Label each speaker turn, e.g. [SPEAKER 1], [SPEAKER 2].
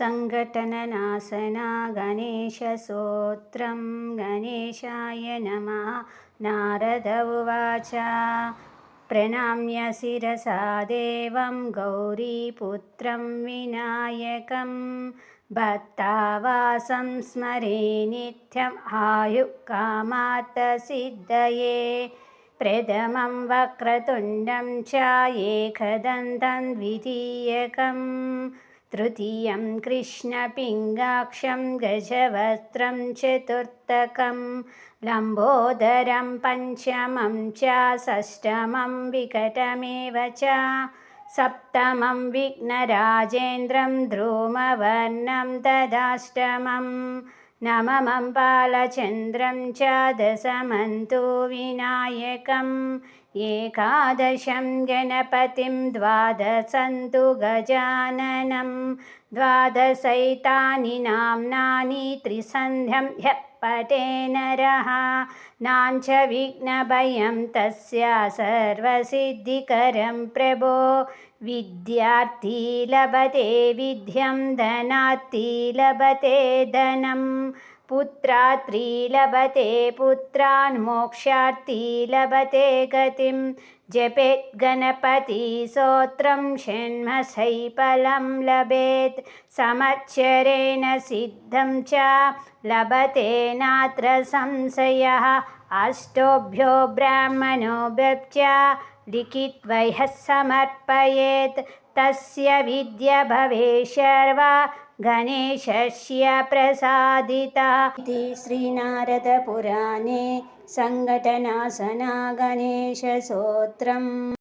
[SPEAKER 1] सङ्घटननाशना गणेशस्तोत्रं गणेशाय नमः। नारद उवाच प्रणम्य शिरसा देवं गौरीपुत्रं विनायकं भक्तावासं स्मरे नित्यम् आयुकामार्थसिद्धये। प्रथमं वक्रतुण्डं च एकदन्तं द्वितीयकं तृतीयं कृष्णपिङ्गाक्षं गजवक्त्रं चतुर्थकं लम्बोदरं पञ्चमं च षष्ठमं विकटमेव च सप्तमं विघ्नराजेन्द्रं धूमवर्णं तदाष्टमं नवमं बालचन्द्रं च दशमं तु विनायकम् एकादशं गणपतिं द्वादशं तु गजाननं द्वादशैतानि नाम्नानि त्रिसन्ध्यं ह्यः पठे नरः नाञ्च विघ्नभयं तस्य सर्वसिद्धिकरं प्रभो। विद्यार्थी लभते विद्यां धनार्थी लभते धनं पुत्रार्थी लभते पुत्रान् मोक्षार्थी लभते गतिं जपेत् गणपतिस्तोत्रं षण्मासैफलं लभेत् संवत्सरेण सिद्धं च लभते नात्र संशयः। अष्टभ्यो ब्राह्मणोभ्यः च लिखित्वा ह्यः समर्पयेत् तस्य विद्या भवेत् सर्वा गणेशस्य प्रसादिता। इति श्रीनारदपुराणे सङ्घटनाशना गणेशस्तोत्रम्।